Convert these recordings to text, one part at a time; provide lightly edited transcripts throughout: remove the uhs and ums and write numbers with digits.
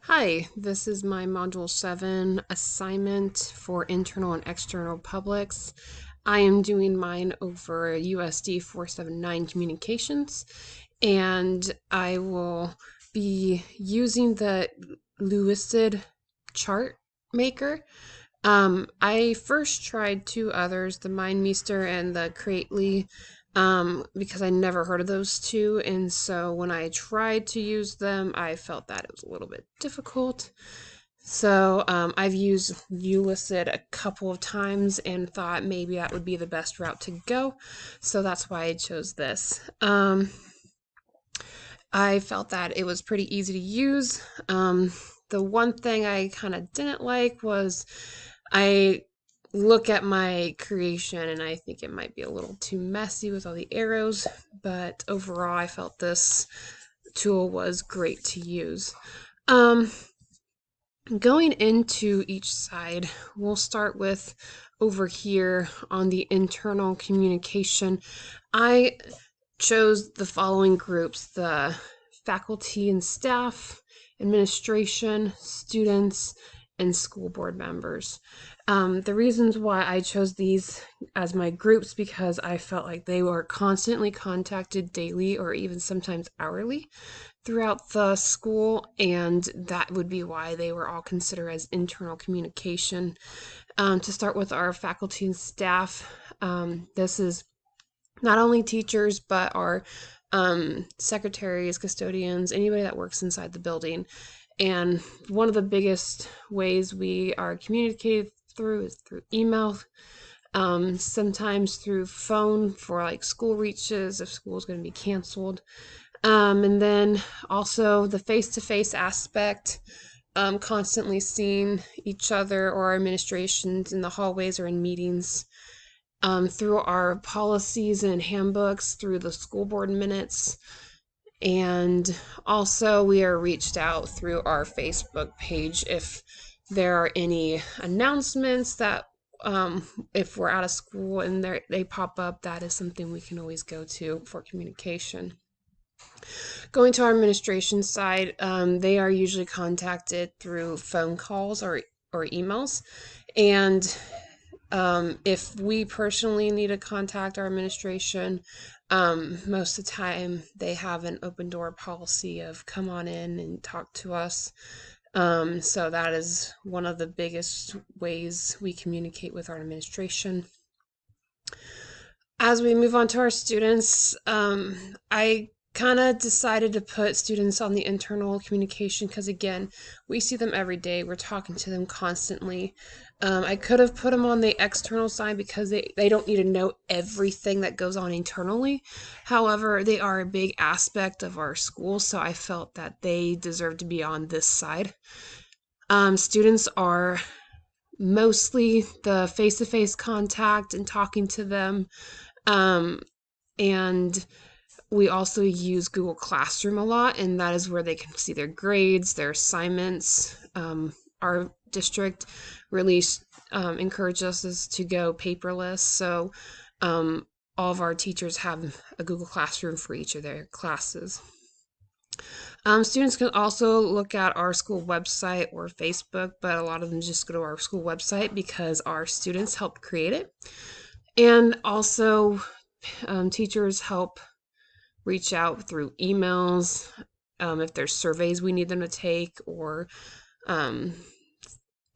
Hi, this is my Module 7 assignment for internal and external publics. I am doing mine over USD 479 communications, and I will be using the Lucid chart maker. I first tried two others, the MindMeister and the Creately, because I never heard of those two, and so when I tried to use them, I felt that it was a little bit difficult. So I've used Ulicid a couple of times and thought maybe that would be the best route to go, so that's why I chose this. I felt that it was pretty easy to use. The one thing I kind of didn't like was I look at my creation and I think it might be a little too messy with all the arrows, but overall I felt this tool was great to use. Going into each side, we'll start with over here on the internal communication. I chose the following groups: the faculty and staff, administration, students, and school board members. The reasons why I chose these as my groups because I felt like they were constantly contacted daily or even sometimes hourly throughout the school, and that would be why they were all considered as internal communication. To start with our faculty and staff, this is not only teachers, but our secretaries, custodians, anybody that works inside the building. And one of the biggest ways we are communicated through is through email, sometimes through phone for like school reaches if school is going to be canceled. And then also the face-to-face aspect, constantly seeing each other or our administrations in the hallways or in meetings, through our policies and handbooks, through the school board minutes, and also we are reached out through our Facebook page if there are any announcements that if we're out of school and they pop up, that is something we can always go to for communication. Going to our administration side, they are usually contacted through phone calls or emails, and if we personally need to contact our administration, most of the time they have an open door policy of come on in and talk to us. So that is one of the biggest ways we communicate with our administration. As we move on to our students, I kind of decided to put students on the internal communication because, again, we see them every day. We're talking to them constantly. I could have put them on the external side because they don't need to know everything that goes on internally. However, they are a big aspect of our school, so I felt that they deserve to be on this side. Students are mostly the face-to-face contact and talking to them. And we also use Google Classroom a lot, and that is where they can see their grades, their assignments. Our district really encourages us to go paperless, so all of our teachers have a Google Classroom for each of their classes. Students can also look at our school website or Facebook, but a lot of them just go to our school website because our students helped create it. And also, teachers help reach out through emails if there's surveys we need them to take, or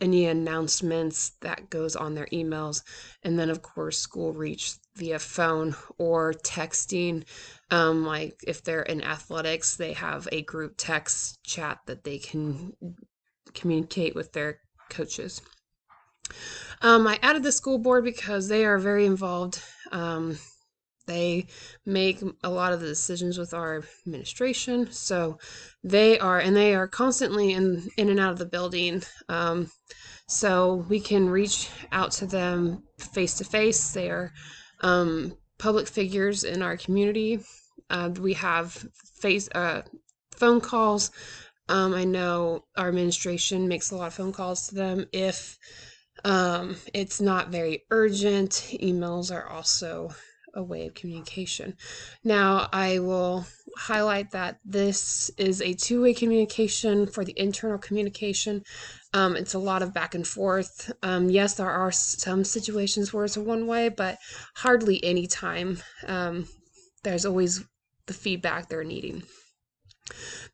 any announcements that goes on their emails. And then of course school reach via phone or texting. Like if they're in athletics, they have a group text chat that they can communicate with their coaches. I added the school board because they are very involved. They make a lot of the decisions with our administration, so they are constantly in and out of the building. So we can reach out to them face to face. They are public figures in our community. We have phone calls. I know our administration makes a lot of phone calls to them if it's not very urgent. Emails are also a way of communication. Now, I will highlight that this is a two-way communication for the internal communication. It's a lot of back and forth. Yes, there are some situations where it's a one-way, but hardly any time. There's always the feedback they're needing.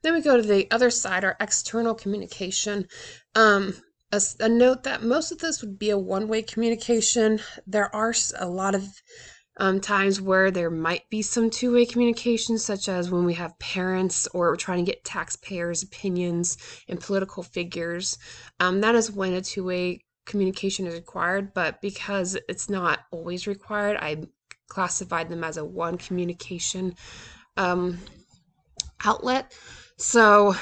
Then we go to the other side, our external communication. A note that most of this would be a one-way communication. There are a lot of times where there might be some two-way communication, such as when we have parents or we're trying to get taxpayers' opinions and political figures. That is when a two-way communication is required, but because it's not always required, I classified them as a one communication outlet. So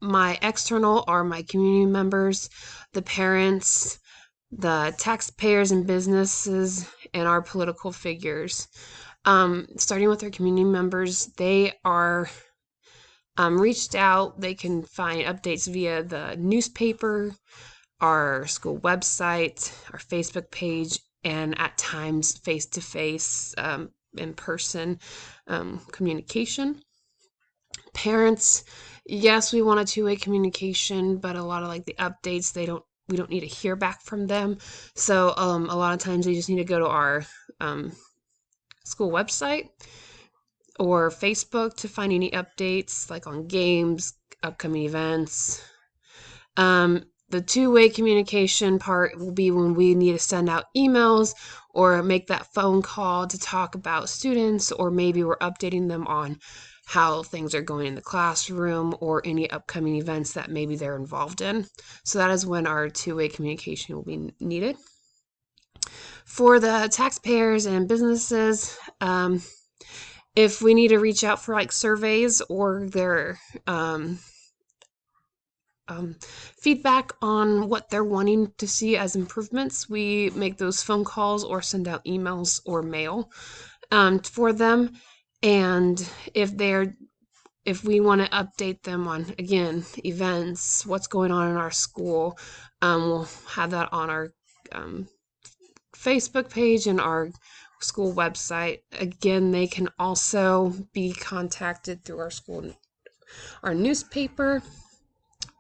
my external are my community members, the parents, the taxpayers and businesses, and our political figures. Starting with our community members, they are reached out. They can find updates via the newspaper, our school website, our Facebook page, and at times face-to-face, in-person communication. Parents, yes, we want a two-way communication, but a lot of like the updates, we don't need to hear back from them. So a lot of times they just need to go to our school website or Facebook to find any updates, like on games, upcoming events. The two-way communication part will be when we need to send out emails or make that phone call to talk about students, or maybe we're updating them on how things are going in the classroom or any upcoming events that maybe they're involved in. So that is when our two-way communication will be needed. For the taxpayers and businesses, if we need to reach out for like surveys or their feedback on what they're wanting to see as improvements, we make those phone calls or send out emails or mail for them. And if we want to update them on, again, events, what's going on in our school, we'll have that on our Facebook page and our school website. Again, they can also be contacted through our newspaper.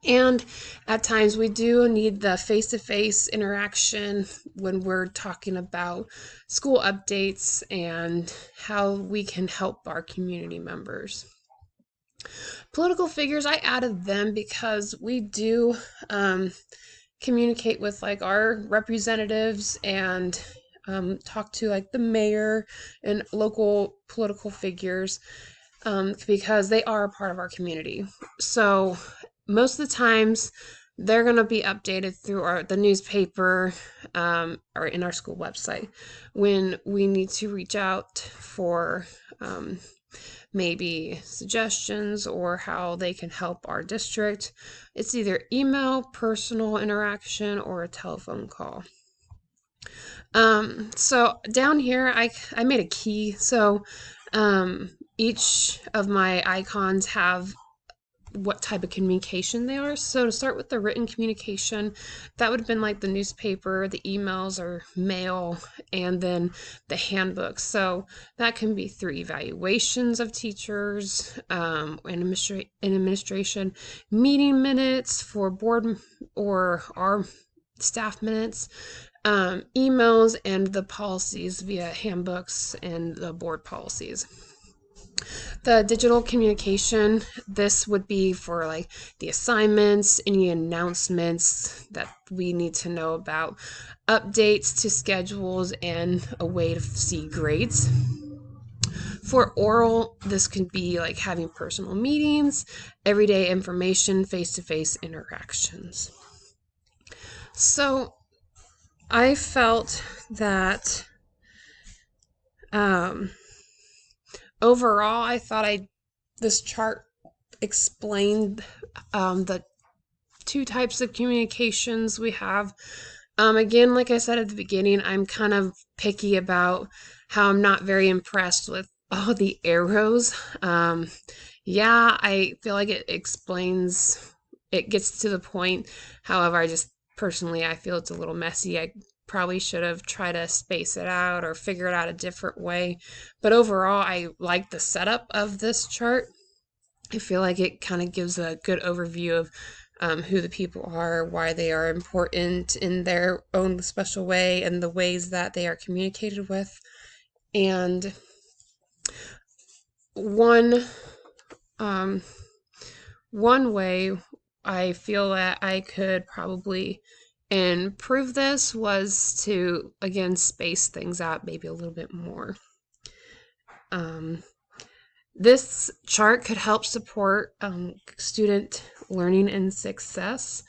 And at times we do need the face-to-face interaction when we're talking about school updates and how we can help our community members. Political figures, I added them because we do communicate with like our representatives and talk to like the mayor and local political figures because they are a part of our community. So most of the times they're going to be updated through the newspaper or in our school website. When we need to reach out for maybe suggestions or how they can help our district, it's either email, personal interaction, or a telephone call. So down here I made a key. So each of my icons have what type of communication they are. So to start with the written communication, that would have been like the newspaper, the emails or mail, and then the handbooks. So that can be through evaluations of teachers, administration, meeting minutes for board or our staff minutes, emails, and the policies via handbooks and the board policies. The digital communication, this would be for like the assignments, any announcements that we need to know about, updates to schedules, and a way to see grades. For oral, this can be like having personal meetings, everyday information, face-to-face interactions. So I felt that overall, I thought this chart explained the two types of communications we have. Again, like I said at the beginning, I'm kind of picky about how I'm not very impressed with all the arrows. Yeah, I feel like it explains, it gets to the point. However, I feel it's a little messy. I probably should have tried to space it out or figure it out a different way. But overall, I like the setup of this chart. I feel like it kind of gives a good overview of who the people are, why they are important in their own special way, and the ways that they are communicated with. And one way I feel that I could probably improve this was to, again, space things out maybe a little bit more. This chart could help support student learning and success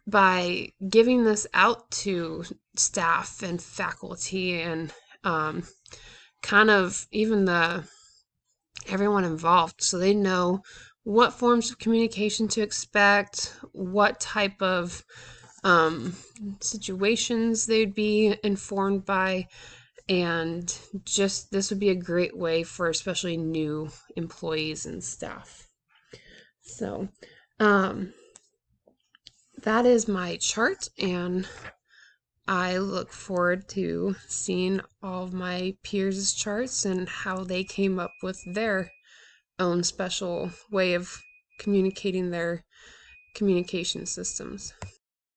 by giving this out to staff and faculty and kind of even everyone involved, so they know what forms of communication to expect, what type of situations they'd be informed by, and just this would be a great way for especially new employees and staff. So that is my chart, and I look forward to seeing all of my peers' charts and how they came up with their own special way of communicating their communication systems.